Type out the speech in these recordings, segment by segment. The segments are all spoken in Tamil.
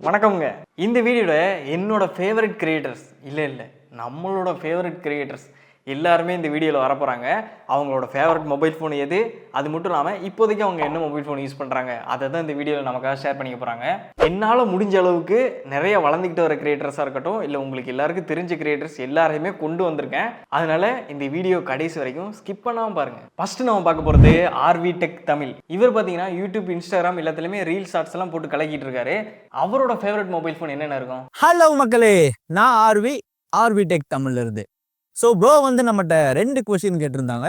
வணக்கம்ங்க. இந்த வீடியோல என்னோட ஃபேவரட் கிரியேட்டர்ஸ் இல்ல நம்மளோட ஃபேவரட் கிரியேட்டர்ஸ் எல்லாருமே இந்த வீடியோவில் வரப்போகிறாங்க. அவங்களோட ஃபேவரட் மொபைல் ஃபோன் எது, அது மட்டும் இல்லாமல் இப்போதைக்கு அவங்க என்ன மொபைல் ஃபோன் யூஸ் பண்ணுறாங்க அதை தான் இந்த வீடியோவில் நமக்காக ஷேர் பண்ணிக்க போகிறாங்க. என்னால் முடிஞ்ச அளவுக்கு நிறைய வளர்ந்துக்கிட்டு வர கிரியேட்டர்ஸாக இருக்கட்டும், இல்லை உங்களுக்கு எல்லாருக்கும் தெரிஞ்ச கிரியேட்டர்ஸ் எல்லாரையுமே கொண்டு வந்திருக்கேன். அதனால் இந்த வீடியோ கடைசி வரைக்கும் ஸ்கிப் பண்ணாமல் பாருங்கள். ஃபஸ்ட்டு நம்ம பார்க்க போகிறது ஆர்வி டெக் தமிழ். இவர் பார்த்தீங்கன்னா யூடியூப், இன்ஸ்டாகிராம் எல்லாத்துலேயுமே ரீல் ஷார்ட்ஸ் எல்லாம் போட்டு கலக்கிட்டு இருக்காரு. அவரோட ஃபேவரட் மொபைல் ஃபோன் என்னென்ன இருக்கும்? ஹலோ மக்களே, நான் ஆர்வி டெக் தமிழ்ல இருந்து. ஸோ ப்ரோ வந்து நம்மகிட்ட 2 கொஸ்டின் கேட்டிருந்தாங்க.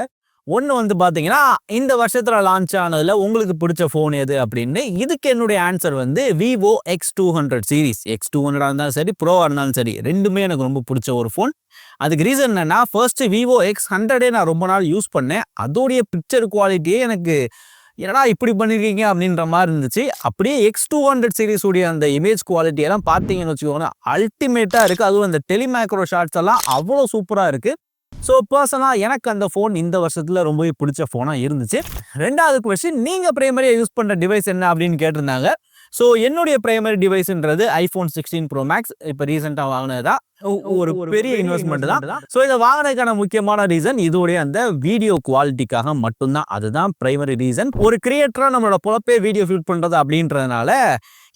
ஒன்று வந்து பார்த்தீங்கன்னா இந்த வருஷத்தில் லான்ச் ஆனதில் உங்களுக்கு பிடிச்ச ஃபோன் எது அப்படின்னு. இதுக்கு என்னுடைய ஆன்சர் வந்து விவோ X200 சீரீஸ். X200 இருந்தாலும் சரி, ப்ரோவாக இருந்தாலும் சரி, ரெண்டுமே எனக்கு ரொம்ப பிடிச்ச ஒரு ஃபோன். அதுக்கு ரீசன் என்னன்னா, ஃபர்ஸ்ட் விவோ X100 நான் ரொம்ப நாள் யூஸ் பண்ணேன். அதோடைய பிக்சர் குவாலிட்டியே எனக்கு என்னடா இப்படி பண்ணியிருக்கீங்க அப்படின்ற மாதிரி இருந்துச்சு. அப்படியே X200 சீரீஸ் உடைய அந்த இமேஜ் குவாலிட்டி எல்லாம் பார்த்தீங்கன்னு வச்சுக்கோங்க, அல்டிமேட்டாக இருக்குது. அதுவும் அந்த டெலிமேக்ரோ ஷார்ட்ஸ் எல்லாம் அவ்வளோ சூப்பராக இருக்குது. ஸோ பர்சனலாக எனக்கு அந்த ஃபோன் இந்த வருஷத்தில் ரொம்பவே பிடிச்ச ஃபோனாக இருந்துச்சு. 2வது கொஸ்டின், நீங்கள் பிரைமரியாக யூஸ் பண்ணுற டிவைஸ் என்ன அப்படின்னு கேட்டிருந்தாங்க. ஸோ என்னுடைய பிரைமரி டிவைஸ்ன்றது iPhone 16 Pro Max. இப்போ ரீசெண்டாக வாங்கினது தான், ஒரு பெரிய இன்வெஸ்ட்மெண்ட் தான். ஸோ இதை வாங்கினதுக்கான முக்கியமான ரீசன் இதோடைய அந்த வீடியோ குவாலிட்டிக்காக மட்டும்தான். அதுதான் பிரைமரி ரீசன். ஒரு கிரியேட்டராக நம்மளோட பொழப்பே வீடியோ ஷூட் பண்ணுறது அப்படின்றதுனால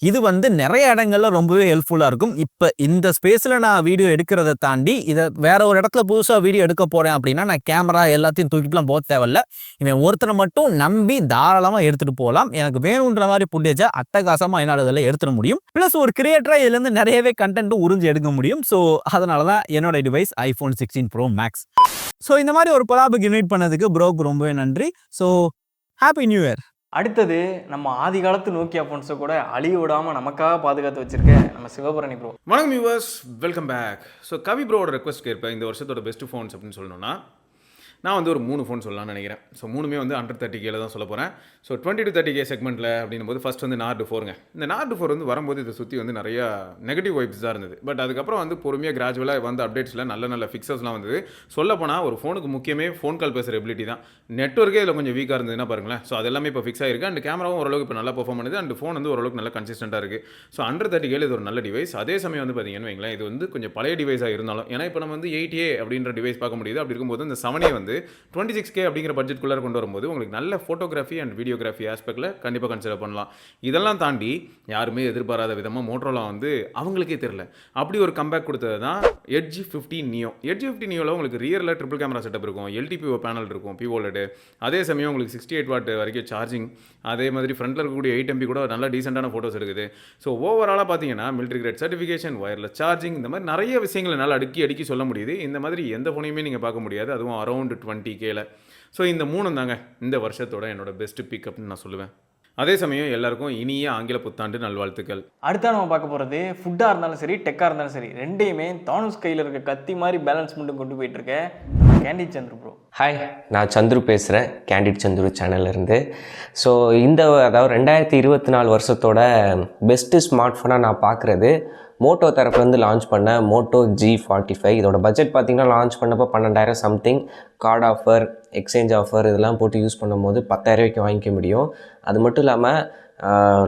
இது வந்து நிறைய இடங்கள்ல ரொம்பவே ஹெல்ப்ஃபுல்லாக இருக்கும். இப்போ இந்த ஸ்பேஸில் நான் வீடியோ எடுக்கிறத தாண்டி இதை வேற ஒரு இடத்துல புதுசாக வீடியோ எடுக்க போகிறேன் அப்படின்னா நான் கேமரா எல்லாத்தையும் தூக்கிட்டுலாம் போக தேவையில்ல. இவன் ஒருத்தரை மட்டும் நம்பி தாராளமாக எடுத்துகிட்டு போகலாம். எனக்கு வேணுன்ற மாதிரி புட்டேஜை அட்டகாசமாக என்னால் இதில் எடுத்துட முடியும். ப்ளஸ் ஒரு கிரியேட்டராக இதுலேருந்து நிறையவே கண்டென்ட்டும் உறிஞ்சு எடுக்க முடியும். ஸோ அதனால தான் என்னோட device iPhone 16 Pro Max. So இந்த மாதிரி ஒரு கொலாபுக்கு இன்வைட் பண்ணதுக்கு ப்ரோக்கு ரொம்பவே நன்றி. So happy new year. அடுத்தது நம்ம ஆதி காலத்து நோக்கியா ஃபோன்ஸை கூட அழிய விடாமல் நமக்காக பாதுகாத்து வச்சிருக்க நம்ம சிவபரணி ப்ரோ. வணக்கம் வியூவர்ஸ், வெல்கம் பேக். ஸோ கவி ப்ரோட ரெக்வஸ்ட் கேட்பேன் இந்த வருஷத்தோட பெஸ்ட் ஃபோன்ஸ் அப்படின்னு சொல்லணும்னா நான் வந்து ஒரு 3 ஃபோன் சொல்லலாம்னு நினைக்கிறேன். ஸோ 3மே வந்து அண்டர் 30K தான் சொல்ல போகிறேன். ஸோ 20 to 30K செக்மெண்ட்டில் அப்படின்னும் போது ஃபஸ்ட் வந்து நார்டு 4ங்க. இந்த நார்டு 4 வந்து வரும்போது இதை சுற்றி வந்து நிறையா நெகட்டிவ் வைப்ஸ் தான் இருந்தது. பட் அதுக்கப்புறம் வந்து பொறுமையாக கிராஜுவலாக வந்து அப்டேட்ஸில் நல்ல ஃபிக்சர்ஸ்லாம் வந்தது. சொல்லப்போனால் ஒரு ஃபோனுக்கு முக்கியமே ஃபோன் கால் பேசுகிற எபிலிட்டி தான். நெட்ஒர்க்கே இதில் கொஞ்சம் வீக்காக இருந்ததுன்னா பாருங்களேன். ஸோ அது எல்லாமே இப்போ ஃபிக்ஸ் ஆகிருக்கு. அண்ட் கேமராவும் ஓரளவுக்கு இப்போ நல்லா பெர்ஃபார்ம் பண்ணுது. அண்ட் ஃபோன் வந்து ஓரளவுக்கு நல்லா கன்சிஸ்டண்ட்டாக இருக்குது. ஸோ அண்டர் 30K இது ஒரு நல்ல டிவைஸ். அதே சமயம் வந்து பார்த்தீங்கன்னு வைங்களேன், இது வந்து கொஞ்சம் பழைய டிவைஸாக இருந்தாலும், ஏன்னா இப்போ நம்ம வந்து 8A அப்படின்ற டிவைஸ் பார்க்க முடியுது. அப்படி இருக்கும்போது இந்த 7A வந்து 26K அப்படிங்கிற பட்ஜெட்குள்ளே கொண்டு வரும்போது உங்களுக்கு நல்ல ஃபோட்டோகிராஃபி அண்ட் வீடியோகிராஃபி ஆஸ்பெக்டில் கண்டிப்பாக கன்சிடர் பண்ணலாம். இதெல்லாம் தாண்டி யாருமே எதிர்பாராத விதமாக மோட்டோரோலா வந்து அவங்களுக்கே தெரியல அப்படி ஒரு கம்பேக் கொடுத்தது தான் Edge 50 Neo. Edge 50 Neoவில் உங்களுக்கு ரியரில் ட்ரிபிள் கேமரா செட்டப் இருக்கும், LTPO பேனல் இருக்கும், POLED. அதே சமயம் உங்களுக்கு 68 வாட் வரைக்கும் சார்ஜிங். அதே மாதிரி ஃப்ரண்ட்டில் இருக்கக்கூடிய 8 MP கூட நல்ல டீசெண்டான ஃபோட்டோஸ் எடுக்குது. ஸோ ஓவராலாக பார்த்தீங்கன்னா military great certification, wireless charging, இந்த மாதிரி நிறைய விஷயங்களை நல்லா அடுக்கி சொல்ல முடியுது. இந்த மாதிரி எந்த ஃபோனையுமே நீங்கள் பார்க்க முடியாது, அதுவும் அரௌண்ட் 20Kல. ஸோ இந்த 3 தாங்க இந்த வருஷத்தோட என்னோட பெஸ்ட் பிக்கப்னு நான் சொல்லுவேன். அதே சமயம் எல்லாருக்கும் இனிய ஆங்கில புத்தாண்டு நல்வாழ்த்துக்கள். அடுத்தா நம்ம பார்க்க போகிறது ஃபுட்டாக இருந்தாலும் சரி, டெக்காக இருந்தாலும் சரி, ரெண்டையுமே தானுஸ் கையில் இருக்க கத்தி மாதிரி பேலன்ஸ் மட்டும் கொண்டு போயிட்டு இருக்கேன் நம்ம கேண்டிட் சந்துரு ப்ரோ. ஹாய், நான் சந்துரு பேசுகிறேன், கேண்டிட் சந்துரு சேனல்லேருந்து. ஸோ அதாவது 2024 வருஷத்தோட பெஸ்ட்டு ஸ்மார்ட் ஃபோனாக நான் பார்க்குறது மோட்டோ தரப்புலேருந்து லான்ச் பண்ண மோட்டோ G45. இதோட பட்ஜெட் பார்த்திங்கன்னா லான்ச் பண்ணப்போ 12,000 something. Card offer, exchange offer இதெல்லாம் போட்டு யூஸ் பண்ணும்போது 10,000 வாங்கிக்க முடியும். அது மட்டும் இல்லாமல்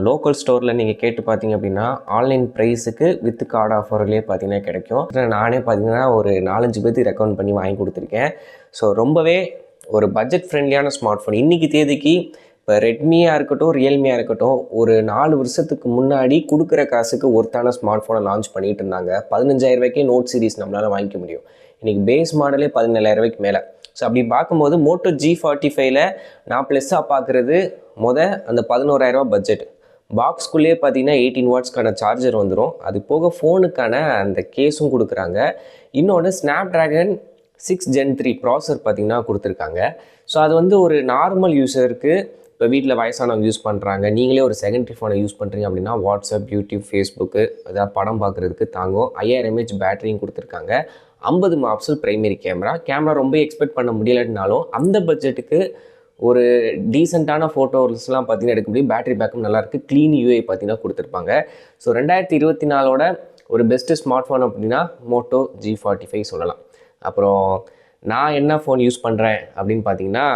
லோக்கல் ஸ்டோரில் நீங்கள் கேட்டு பார்த்தீங்க அப்படின்னா ஆன்லைன் ப்ரைஸுக்கு வித் கார்டு ஆஃபர்லேயே பார்த்தீங்கன்னா கிடைக்கும். நானே பார்த்தீங்கன்னா ஒரு 4-5 பேர்த்துக்கு ரெக்கமெண்ட் பண்ணி வாங்கி கொடுத்துருக்கேன். ஸோ ரொம்பவே ஒரு பட்ஜெட் ஃப்ரெண்ட்லியான ஸ்மார்ட் ஃபோன். இன்றைக்கி தேதிக்கு இப்போ ரெட்மியாக இருக்கட்டும், ரியல்மியாக இருக்கட்டும், ஒரு 4 வருஷத்துக்கு முன்னாடி கொடுக்குற காசுக்கு ஒருத்தான ஸ்மார்ட் ஃபோனை லான்ச் பண்ணிகிட்டு இருந்தாங்க. 15,000 நோட் சீரிஸ் நம்மளால் வாங்கிக்க முடியும். இன்றைக்கி பேஸ் மாடலே 17,000 மேலே. ஸோ அப்படி பார்க்கும்போது மோட்டோ G45ல் நான் ப்ளஸ்ஸாக பார்க்குறது அந்த 11,000 பட்ஜெட். பாக்ஸ்குள்ளேயே பார்த்தீங்கன்னா 18 வாட்ஸ்க்கான சார்ஜர் வந்துடும். அது போக ஃபோனுக்கான அந்த கேஸும் கொடுக்குறாங்க. இன்னொன்று ஸ்னாப்ட்ராகன் 6 Gen 3 ப்ராசர் பார்த்திங்கன்னா கொடுத்துருக்காங்க. ஸோ அது வந்து ஒரு நார்மல் யூஸருக்கு, இப்போ வீட்டில் வயசானவங்க யூஸ் பண்ணுறாங்க, நீங்களே ஒரு செகண்டரி ஃபோனை யூஸ் பண்ணுறீங்க அப்படின்னா வாட்ஸ்அப், யூடியூப், ஃபேஸ்புக்கு ஏதாவது படம் பார்க்குறதுக்கு தாங்கும். 5000 mAh பேட்டரியும் கொடுத்துருக்காங்க. 50 மெகாபிக்சல் பிரைமரி கேமரா ரொம்ப எக்ஸ்பெக்ட் பண்ண முடியலைன்னாலும் அந்த பட்ஜெட்டுக்கு ஒரு டீசெண்டான ஃபோட்டோஸ்லாம் பார்த்தீங்கன்னா எடுக்க முடியும். பேட்டரி பேக்கப் நல்லாயிருக்கு. க்ளீன் UI பார்த்தீங்கன்னா கொடுத்துருப்பாங்க. ஸோ 2024ஓட ஒரு பெஸ்ட்டு ஸ்மார்ட் ஃபோன் அப்படின்னா மோட்டோ G45 சொல்லலாம். அப்புறம் நான் என்ன ஃபோன் யூஸ் பண்ணுறேன் அப்படின்னு பார்த்தீங்கன்னா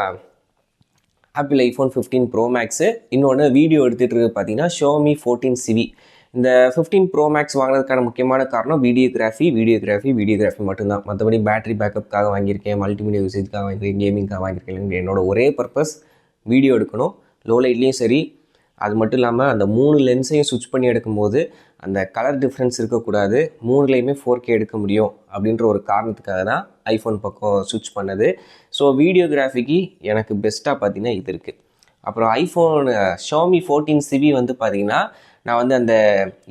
ஆப்பிள் iPhone 15 Pro Max. இன்னொன்று வீடியோ எடுத்துகிட்டு இருக்கு பார்த்தீங்கன்னா Xiaomi 14 CV. இந்த 15 ப்ரோ மேக்ஸ் வாங்கினதுக்கான முக்கியமான காரணம் வீடியோகிராஃபி மட்டும்தான். மற்றபடி பேட்டரி பேக்கப்புக்காக வாங்கியிருக்கேன், மல்டிமீடியா யூசேஜ்க்காக வாங்கியிருக்கேன், கேமிங்காக வாங்கியிருக்கேன். என்னோட ஒரே பர்பஸ் வீடியோ எடுக்கணும். லோ லைட்லேயும் சரி, அது மட்டும் இல்லாமல் அந்த 3 லென்ஸையும் ஸ்விட்ச் பண்ணி எடுக்கும்போது அந்த கலர் டிஃப்ரென்ஸ் இருக்கக்கூடாது, 3லையுமே 4K எடுக்க முடியும் அப்படின்ற ஒரு காரணத்துக்காக தான் ஐஃபோன் பக்கம் ஸ்விட்ச் பண்ணது. ஸோ வீடியோகிராஃபிக்கு எனக்கு பெஸ்ட்டாக பார்த்தீங்கன்னா இது இருக்குது. அப்புறம் ஐஃபோன் Xiaomi 14CV வந்து பார்த்திங்கன்னா நான் வந்து அந்த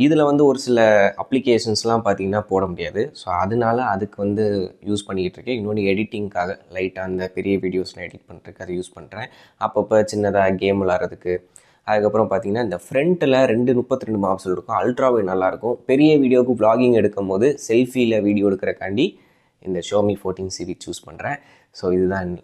இதில் வந்து ஒரு சில அப்ளிகேஷன்ஸ்லாம் பார்த்திங்கன்னா போட முடியாது. ஸோ அதனால அதுக்கு வந்து யூஸ் பண்ணிக்கிட்டு இருக்கேன். இன்னொன்று எடிட்டிங்காக லைட்டாக அந்த பெரிய வீடியோஸ்லாம் எடிட் பண்ணுறதுக்கு அதை யூஸ் பண்ணுறேன். அப்பப்போ சின்னதாக கேம் விளாட்றதுக்கு. அதுக்கப்புறம் பார்த்திங்கன்னா இந்த ஃப்ரண்ட்டில் 232 மாப்ஸில் இருக்கும், அல்ட்ராவே நல்லாயிருக்கும். பெரிய வீடியோவுக்கு vlogging எடுக்கும் போது செல்ஃபியில் வீடியோ எடுக்கிறக்காண்டி இந்த Xiaomi 14CV சூஸ் பண்ணுறேன். ஸோ இதுதான்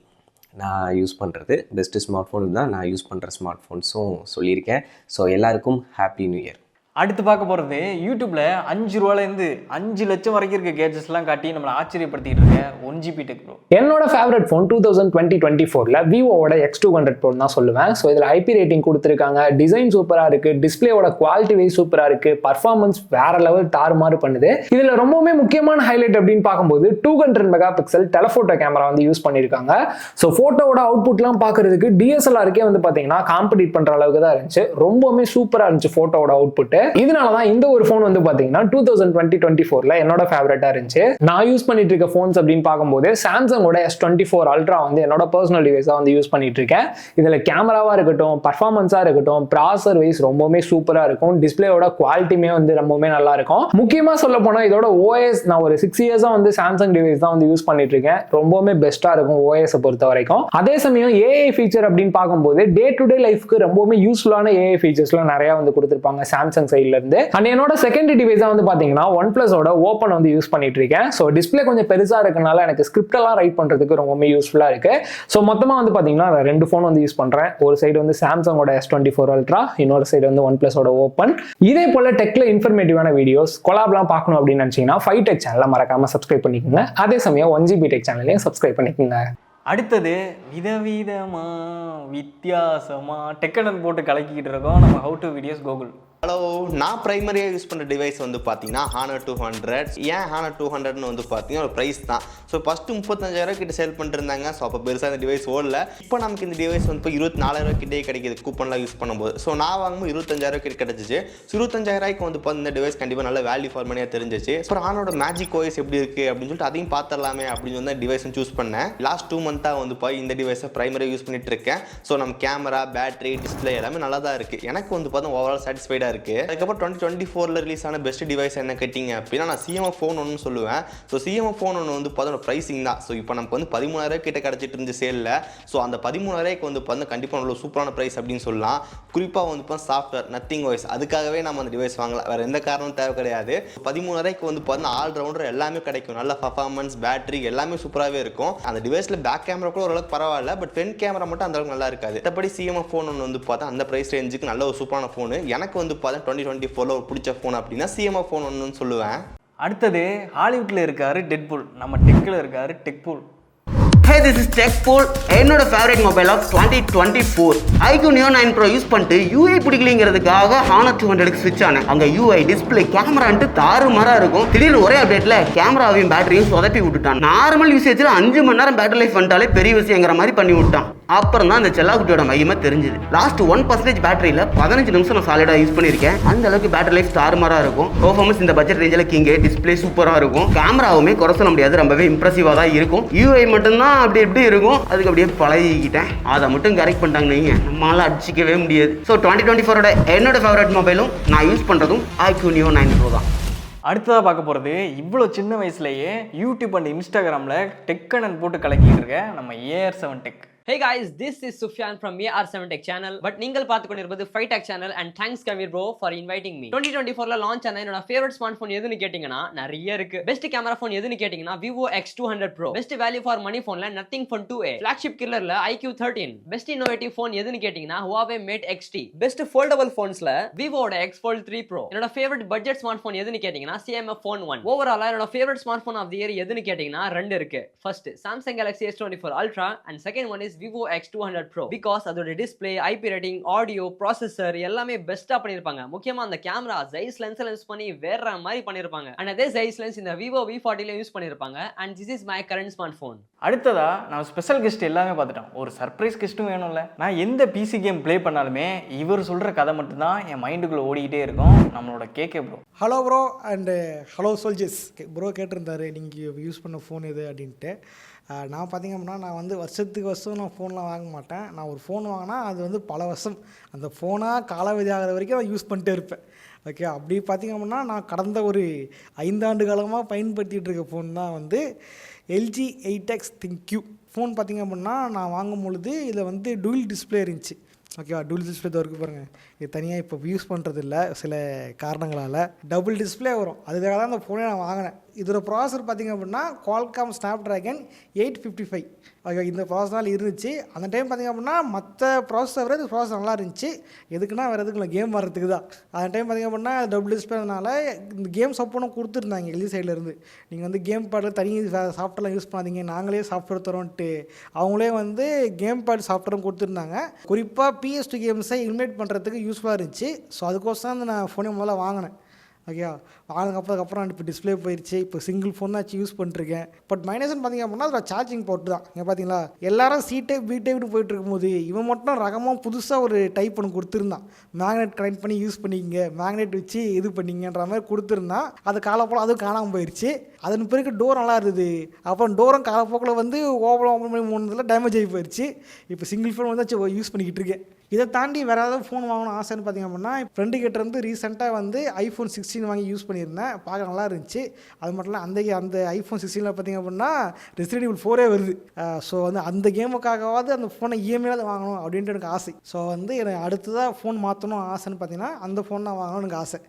நான் யூஸ் பண்ணுறது பெஸ்ட்டு ஸ்மார்ட் ஃபோன். இதுதான் நான் யூஸ் பண்ணுற ஸ்மார்ட் ஃபோன்ஸும் சொல்லியிருக்கேன். ஸோ எல்லாருக்கும் ஹாப்பி நியூ இயர். அடுத்து பார்க்க போகிறது யூடியூப்பில் 5 ரூபாலேருந்து 5 லட்சம் வரைக்கும் இருக்க கேஜெட்ஸ்லாம் காட்டி நம்மளை ஆச்சரியப்படுத்திட்டு இருக்க 1GB டெக் ப்ரோ. என்னோட ஃபேவரட் ஃபோன் 2020-24ல விவோவோட X200 Pro தான் சொல்லுவேன். ஸோ இதில் IP ரேட்டிங் கொடுத்துருக்காங்க, டிசைன் சூப்பராக இருக்குது, டிஸ்பிளேயோட குவாலிட்டி வைஸ் சூப்பராக இருக்குது, பர்ஃபார்மன்ஸ் வேற லெவல் தாறுமாறு பண்ணுது. இதில் ரொம்பவுமே முக்கியமான ஹைலைட் அப்படின்னு பார்க்கும்போது 200 மெகா பிக்சல் டெலஃபோட்டோ கேமரா வந்து யூஸ் பண்ணியிருக்காங்க. ஸோ ஃபோட்டோவோட அவுட்புட்லாம் பார்க்கறதுக்கு DSLRக்கே வந்து பார்த்தீங்கன்னா காம்படிட் பண்ணுற அளவுக்கு தான் இருந்துச்சு. ரொம்பவுமே சூப்பராக இருந்துச்சு ஃபோட்டோவோட அவுட்புட். இதனால தான் இந்த ஒரு ஃபோன் வந்து பார்த்தீங்கன்னா 2020-24ல என்னோட ஃபேவரட்டாக இருந்துச்சு. நான் யூஸ் பண்ணிட்டு இருக்க ஃபோன்ஸ் அப்படின்னு பார்க்கும்போது சாம்சங்கோட S24 Ultra வந்து என்னோட பர்சனல் டிவைஸாக வந்து யூஸ் பண்ணிட்டு இருக்கேன். இதில் கேமராவாக இருக்கட்டும், பர்ஃபார்மன்ஸாக இருக்கட்டும், ப்ராசர் வைஸ் ரொம்பவுமே சூப்பராக இருக்கும். டிஸ்பிளேயோட குவாலிட்டியுமே வந்து ரொம்பவுமே நல்லா இருக்கும். முக்கியமாக சொல்ல போனால் இதோட OS நான் ஒரு 6 இயர்ஸாக வந்து சாம்சங் டிவைஸ் தான் வந்து யூஸ் பண்ணிட்டு இருக்கேன். ரொம்பவுமே பெஸ்ட்டாக இருக்கும் OS பொறுத்த வரைக்கும். அதே சமயம் AI ஃபீச்சர் அப்படின்னு பார்க்கும்போது டே டு டே லைஃப்க்கு ரொம்பவுமே யூஸ்ஃபுல்லான AI ஃபீச்சர்ஸ்லாம் நிறைய வந்து கொடுத்துருப்பாங்க சாம்சங் சைட்ல இருந்து. அண்ட் என்னோட செகண்டரி டிவைஸா வந்து பாத்தீங்கன்னா OnePlusஓட ஓப்பன் வந்து யூஸ் பண்ணிட்டு இருக்கேன். ஸோ டிஸ்பிளே கொஞ்சம் பெருசா இருக்கனால எனக்கு ஸ்கிரிப்ட் எல்லாம் ரைட் பண்றதுக்கு ரொம்பவே யூஸ்ஃபுல்லா இருக்கு. ஸோ மொத்தமா வந்து பாத்தீங்கன்னா 2 ஃபோன் வந்து யூஸ் பண்றேன். ஒரு சைடு வந்து சாம்சங்கோட S24 Ultra, இன்னொரு சைடு வந்து OnePlusஓட ஓப்பன். இதே போல டெக்ல இன்ஃபர்மேட்டிவான வீடியோஸ் கொலாப்லாம் பார்க்கணும் அப்படின்னு நினைச்சீங்கன்னா 5Tech சேனலை மறக்காம சப்ஸ்கிரைப் பண்ணிக்கோங்க. அதே சமயம் 1GB டெக் சேனலையும் சப்ஸ்கிரைப் பண்ணிக்கோங்க. அடுத்தது வித்தியாசமா டெக்கனன் போட்டு கலக்கிக்கிட்டு இருக்கோம் நம்ம how to videos Gokul. Hello, நான் ப்ரைமரியாக யூஸ் பண்ணுற டிவைஸ் வந்து பார்த்தீங்கன்னா Honor 200. ஏன் Honor 200ன்னு வந்து பார்த்தீங்கன்னா ஒரு ப்ரைஸ் தான். ஸோ ஃபஸ்ட்டு 35,000 கிட்ட சேல் பண்ணிருந்தாங்க. ஸோ அப்போ பெருசாக இந்த டிவைஸ் ஓடல. இப்போ நமக்கு இந்த டிவைஸ் வந்து இப்போ 24,000 கிட்டே கிடைக்கிது கூப்பன்லாம் யூஸ் பண்ணும்போது. ஸோ நான் வாங்கும்போது 25,000 கிட்ட கிடச்சிச்சு. ஸோ 25,000 வந்து பார்த்து இந்த டிவைஸ் கண்டிப்பாக நல்ல வேல்யூ ஃபார் மணியாக தெரிஞ்சிச்சு. ஸோ Honorோட மேஜிக் OS எப்படி இருக்குது அப்படின்னு சொல்லிட்டு அதையும் பார்த்துடலாமே அப்படின்னு வந்து டிவைஸும் சூஸ் பண்ணேன். லாஸ்ட் 2 மந்த்தாக வந்து போய் இந்த டிவைஸை ப்ரைமரியாக யூஸ் பண்ணிட்டு இருக்கேன். ஸோ நம்ம கேமரா, பேட்டரி, டிஸ்பிளே எல்லாமே நல்லா தான் இருக்குது. எனக்கு வந்து பார்த்தா ஓவரால் சாட்டிஸ்ஃபைடாக இருக்குது. அதுக்கப்புறம் 2024ல ரிலீஸ் ஆன பெஸ்ட் டிவைஸ் என்ன கேட்டிங்க அப்படின்னா நான் CMF ஃபோன் ஒன்று சொல்லுவேன். ஸோ CMF ஃபோன் ஒன்று வந்து பார்த்தா ப்ரைஸிங் தான். ஸோ இப்போ நமக்கு வந்து 13,000 கிட்ட கிடச்சிட்டு இருந்துச்சு சேலில். ஸோ அந்த 13,000 வந்து பார்த்தா கண்டிப்பாக நல்ல சூப்பரான ப்ரைஸ் அப்படின்னு சொல்லலாம். குறிப்பாக வந்து பார்த்தா சாஃப்ட்வேர் நத்திங் OS அதுக்காகவே நம்ம அந்த டிவைஸ் வாங்கலாம். வேறு எந்த காரணமும் தேவை கிடையாது. 13,000 வந்து பார்த்தா ஆல்ரவுண்டர் எல்லாமே கிடைக்கும். நல்ல பர்ஃபார்மன்ஸ், பேட்டரி எல்லாமே சூப்பராகவே இருக்கும். அந்த டிவைஸில் பேக் கேமரா கூட ஓரளவுக்கு பரவாயில்ல, பட் ஃப்ரண்ட் கேமரா மட்டும் அந்த அளவுக்கு நல்லா இருக்காது. மற்றபடி CMF ஃபோன் ஒன்று வந்து பார்த்தா அந்த ப்ரைஸ் ரேஞ்சுக்கு நல்ல ஒரு சூப்பரான ஃபோனு. எனக்கு வந்து பார்த்தா 2024ல ஒரு பிடிச்ச ஃபோன் அப்படின்னா CMF ஃபோன் ஒன்றுன்னு சொல்லுவேன். அடுத்தது ஹாலிவுட்ல இருக்காரு டெட்பூல், நம்ம டெக்கில் இருக்காரு TechPool. Hey, this is TechPool. என்னோட favourite mobile of 2024 iQ Neo 9 Pro use பண்ணிட்டு UI பிடிக்கலிங்கிறதுக்காக Honor 200க்கு ஸ்விட்ச் ஆனேன். அங்கே UI, டிஸ்பிளே, கேமரான்ட்டு தாறுமாறாக இருக்கும். திடீர்னு ஒரே அப்டேட்டில் கேமராவையும் பேட்டரியும் சொதப்பி விட்டுட்டான். நார்மல் யூசேஜில் 5 மணி நேரம் பேட்டரி லைஃப் வந்துட்டாலே பெரிய விஷயங்கிற மாதிரி பண்ணி விட்டான். அப்புறம் தான் அந்த செல்லாக்குட்டியோட மையமே தெரிஞ்சுது. லாஸ்ட் 1% பேட்டரியில் 15 நிமிஷம் நான் சாலிடாக யூஸ் பண்ணியிருக்கேன். அந்த அளவுக்கு பேட்டரி லைஃப் தாறுமாறாக இருக்கும். பெர்ஃபார்மன்ஸ் இந்த பட்ஜெட் ரேஞ்சில் கிங்கே, டிஸ்பிளே சூப்பராக இருக்கும். கேமராவுமே குறை சொல்ல முடியாது, ரொம்பவே இம்ப்ரெசிவாக தான் இருக்கும். UI மட்டும்தான் அப்படி எப்படி இருக்கும், அதுக்கு அப்படியே பழகிக்கிட்டேன். அதை மட்டும் கரெக்ட் பண்ணிட்டாங்க நீங்க, நம்மளால அடிச்சிக்கவே முடியாது. ஸோ 2024ஓட என்னோட ஃபேவரட் மொபைலும் நான் யூஸ் பண்ணுறதும் iQ Neo 9 Pro தான். அடுத்ததாக பார்க்க போகிறது இவ்வளோ சின்ன வயசுலேயே யூடியூப் அண்ட் இன்ஸ்டாகிராமில் டெக்கனன் போட்டு கலக்கிட்டு இருக்க நம்ம AR7 Tech. Hey guys, this is Sufyan from AR7 Tech channel. But நீங்கள் பார்த்து கொண்டிருப்பது 5Tech channel and thanks Kavir bro for inviting me. 2024ல லான்ச் ஆன என்னோட ஃபேவரட் ஸ்மார்ட் ஃபோன் எதுன்னு கேட்டிங்கன்னா நிறைய இருக்கு. பெஸ்ட் கேமரா ஃபோன் எதுன்னு கேட்டிங்கன்னா Vivo X200 Pro. Best value for money ஃபோன்ல Nothing Phone 2a. ஃபிளாக்ஷிப் கில்லர்ல iQ13. பெஸ்ட் இன்னோவேட்டிவ் ஃபோன் எதுன்னு கேட்டிங்கன்னா Huawei Mate X-T. Best foldable ஃபோன்ஸ்ல Vivoட X Fold 3 Pro. என்னோட ஃபேவரட் பட்ஜெட் ஸ்மார்ட் ஃபோன் எதுன்னு கேட்டிங்கன்னா CMF Phone 1. ஓவராலா என்னோட favourite smart phone of the year எதுன்னு கேட்டிங்கன்னா 2 இருக்கு. First Samsung Galaxy S24 Ultra and second one is is Vivo X200 Pro because அதோட display, IP rating, audio, processor எல்லாமே பெஸ்ட்டாக பண்ணியிருப்பாங்க. முக்கியமாக அந்த கேமரா Zeiss லென்ஸில் யூஸ் பண்ணி வேற மாதிரி பண்ணியிருப்பாங்க. அண்ட் அதே Zeiss லென்ஸ் இந்த Vivo V40 யூஸ் பண்ணியிருப்பாங்க. And this is my current smart phone. அடுத்ததா நான் ஸ்பெஷல் கெஸ்ட் எல்லாமே பார்த்துட்டோம். ஒரு சர்ப்ரைஸ் கெஸ்ட்டும் வேணும்ல. நான் எந்த பிசி கேம் ப்ளே பண்ணாலுமே இவர் சொல்கிற கதை மட்டும்தான் என் மைண்டுக்குள்ளே ஓடிக்கிட்டே இருக்கும். நம்மளோட KK bro. Hello bro and hello soldiers. Bro கேட்டிருந்தாரு நீங்கள் யூஸ் பண்ண ஃபோன் எது அப்படின்ட்டு. நான் பார்த்திங்க அப்படின்னா நான் வந்து வருஷத்துக்கு வருஷம் நான் ஃபோன்லாம் வாங்க மாட்டேன். நான் ஒரு ஃபோன் வாங்கினா அது வந்து பல வருஷம் அந்த ஃபோனாக காலாவதி ஆகிற வரைக்கும் நான் யூஸ் பண்ணிட்டே இருப்பேன். ஓகே, அப்படி பார்த்திங்க அப்படின்னா நான் கடந்த ஒரு 5 ஆண்டு காலமாக பயன்படுத்திகிட்டு இருக்க ஃபோன் தான் வந்து LG 8X ThinQ ஃபோன். பார்த்திங்க அப்படின்னா நான் வாங்கும் பொழுது இதில் வந்து டூயல் டிஸ்பிளே இருந்துச்சு. ஓகேவா, டூயல் டிஸ்பிளே தான் இருக்குது பாருங்கள். இது தனியாக இப்போ யூஸ் பண்ணுறது இல்லை சில காரணங்களால். டபுள் டிஸ்பிளே வரும், அதுக்காக தான் அந்த ஃபோனே நான் வாங்கினேன். இதோட ப்ராசஸர் பார்த்திங்க அப்படின்னா Qualcomm Snapdragon 855. ஓகே, இந்த ப்ராசஸர் இருந்துச்சு அந்த டைம். பார்த்திங்க அப்படின்னா மற்ற ப்ராசஸரை விட இந்த ப்ராசஸர் நல்லா இருந்துச்சு. எதுக்குன்னா வேறு எதுக்குள்ள கேம் வர்றதுக்கு தான். அந்த டைம் பார்த்திங்க அப்படின்னா டபுள் டிஸ்பிளேனால இந்த கேம் சப்போர்ட்டும் கொடுத்துருந்தாங்க LG சைட்லேருந்து. நீங்கள் வந்து கேம் பேடில் தனி சாஃப்ட்வேர்லாம் யூஸ் பண்ணாதீங்க, நாங்களே சாஃப்ட்வேர் தரோன்ட்டு அவங்களே வந்து கேம் பேட் சாஃப்ட்வேரும் கொடுத்துருந்தாங்க. குறிப்பாக PS2 கேம்ஸை இன்வைட் பண்ணுறதுக்கு யூஸ்ஃபுல்லாக இருந்துச்சு. ஸோ அதுக்கோசரம் நான் ஃபோனை முதல்ல வாங்கினேன். ஓகே, வாங்கினதுக்கப்புறம் இப்போ டிஸ்பிளே போயிடுச்சு. இப்போ சிங்கிள் ஃபோன் தான் வச்சு யூஸ் பண்ணிருக்கேன். பட் மைனஸ்ன்னு பார்த்திங்க அப்படின்னா அதில் சார்ஜிங் போர்ட் தான். இங்கே பார்த்தீங்களா, எல்லாரும் C டைப் B டைப்னு போயிட்டு இருக்கும்போது இவன் மட்டும் ரகமாக புதுசாக ஒரு டைப் ஒன்று கொடுத்துருந்தான். மேக்னெட் கனெக்ட் பண்ணி யூஸ் பண்ணிங்க, மேக்னெட் வச்சு இது பண்ணிங்கன்ற மாதிரி கொடுத்துருந்தான். அது காலப்போல் அதுவும் காணாமல் போயிடுச்சு. அதன் பிறகு டோர் நல்லா இருந்தது, அப்புறம் டோரும் காலப்போக்கில் வந்து ஓப்பன் பண்ணி மூணுதில் டேமேஜ் ஆகி போயிடுச்சு. இப்போ சிங்கிள் ஃபோன் வந்து யூஸ் பண்ணிக்கிட்டு இருக்கேன். இதை தாண்டி வேறு ஏதாவது ஃபோன் வாங்கணும் ஆசைன்னு பார்த்திங்க அப்படின்னா ஃப்ரெண்டு கிட்ட இருந்து ரீசெண்டாக வந்து iPhone 16 வாங்கி யூஸ் பண்ணியிருந்தேன். பார்க்க நல்லா இருந்துச்சு. அது மட்டும் இல்லை அந்த iPhone 16 பார்த்திங்க அப்படின்னா Resident Evil 4 வருது. ஸோ வந்து அந்த கேமுக்காகவாது அந்த ஃபோனை EMI வாங்கணும் அப்படின்ட்டு எனக்கு ஆசை. ஸோ வந்து எனக்கு அடுத்ததாக ஃபோன் மாற்றணும் ஆசைன்னு பார்த்தீங்கன்னா அந்த ஃபோன் தான் வாங்கணும்னு எனக்கு ஆசை.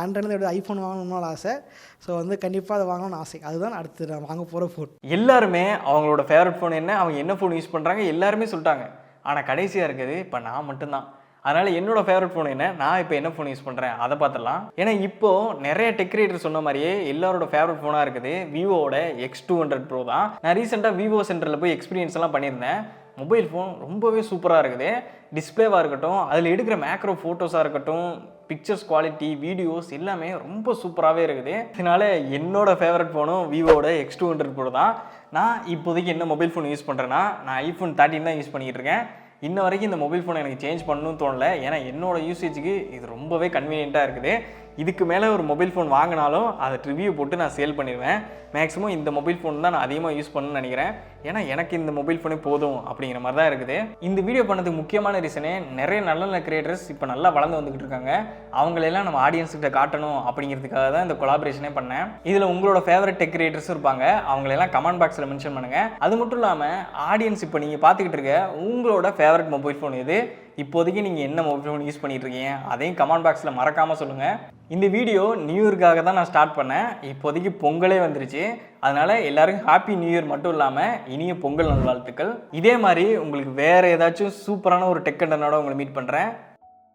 ஆண்ட்ராய்டில் எப்படி ஐஃபோன் வாங்கணும்னால ஆசை. ஸோ வந்து கண்டிப்பாக அதை வாங்கணும்னு ஆசை. அதுதான் அடுத்து நான் வாங்க போகிற ஃபோன். எல்லாருமே அவங்களோட ஃபேவரட் ஃபோன் என்ன, அவங்க என்ன ஃபோன் யூஸ் பண்ணுறாங்க எல்லாருமே சொல்லிட்டாங்க. ஆனால் கடைசியாக இருக்குது இப்போ நான் மட்டும்தான். அதனால் என்னோடய ஃபேவரட் ஃபோன் என்ன, நான் இப்போ என்ன ஃபோன் யூஸ் பண்ணுறேன் அதை பார்த்துடலாம். ஏன்னா இப்போது நிறைய டெக் கிரியேட்டர் சொன்ன மாதிரியே எல்லாரோட ஃபேவரட் ஃபோனாக இருக்குது விவோட X200 Pro தான். நான் ரீசெண்டாக விவோ சென்டரில் போய் எக்ஸ்பீரியன்ஸ் எல்லாம் பண்ணியிருந்தேன். மொபைல் ஃபோன் ரொம்பவே சூப்பராக இருக்குது. டிஸ்பிளேவாக இருக்கட்டும், அதில் எடுக்கிற மேக்ரோ ஃபோட்டோஸாக இருக்கட்டும், பிக்சர்ஸ் குவாலிட்டி, வீடியோஸ் எல்லாமே ரொம்ப சூப்பராகவே இருக்குது. இதனால் என்னோடய ஃபேவரட் ஃபோனும் விவோட X200 Pro தான். நான் இப்போதைக்கு என்ன மொபைல் ஃபோன் யூஸ் பண்ணுறேன்னா நான் iPhone 13 தான் யூஸ் பண்ணிகிட்டு இருக்கேன். இன்ன வரைக்கும் இந்த மொபைல் ஃபோனை எனக்கு சேஞ்ச் பண்ணணும்னு தோணலை. ஏன்னா என்னோடய யூசேஜுக்கு இது ரொம்பவே கன்வீனியண்ட்டாக இருக்குது. இதுக்கு மேலே ஒரு மொபைல் ஃபோன் வாங்கினாலும் அதை ரிவ்யூ போட்டு நான் சேல் பண்ணிடுவேன். மேக்ஸிமம் இந்த மொபைல் ஃபோன் தான் நான் அதிகமாக யூஸ் பண்ணணும்னு நினைக்கிறேன். ஏன்னா எனக்கு இந்த மொபைல் ஃபோனே போதும் அப்படிங்கிற மாதிரி தான் இருக்குது. இந்த வீடியோ பண்ணதுக்கு முக்கியமான ரீசனே நிறைய நல்ல நல்ல கிரியேட்டர்ஸ் இப்போ நல்லா வளர்ந்து வந்துக்கிட்டு இருக்காங்க. அவங்களெல்லாம் நம்ம ஆடியன்ஸ்கிட்ட காட்டணும் அப்படிங்கிறதுக்காக தான் இந்த கொலாபரேஷனே பண்ணேன். இதில் உங்களோட ஃபேவரட் டெக் கிரியேட்டர்ஸும் இருப்பாங்க. அவங்களெல்லாம் கமெண்ட் பாக்ஸில் மென்ஷன் பண்ணுங்கள். அது மட்டும் இல்லாமல் ஆடியன்ஸ் இப்போ நீங்கள் பார்த்துக்கிட்டு இருக்க உங்களோட ஃபேவரட் மொபைல் ஃபோன் எது, இப்போதைக்கு நீங்கள் என்ன மொபைல் ஃபோன் யூஸ் பண்ணிட்டு இருக்கீங்க அதையும் கமெண்ட் பாக்ஸில் மறக்காமல் சொல்லுங்கள். இந்த வீடியோ நியூ இயர்க்காக தான் நான் ஸ்டார்ட் பண்ணேன். இப்போதைக்கு பொங்கலே வந்துருச்சு. அதனால் எல்லாருக்கும் ஹாப்பி நியூ இயர் மட்டும் இல்லாமல் இனிய பொங்கல் நல்வாழ்த்துக்கள். இதே மாதிரி உங்களுக்கு வேறு ஏதாச்சும் சூப்பரான ஒரு டெக் கண்டனோட உங்களை மீட் பண்ணுறேன்.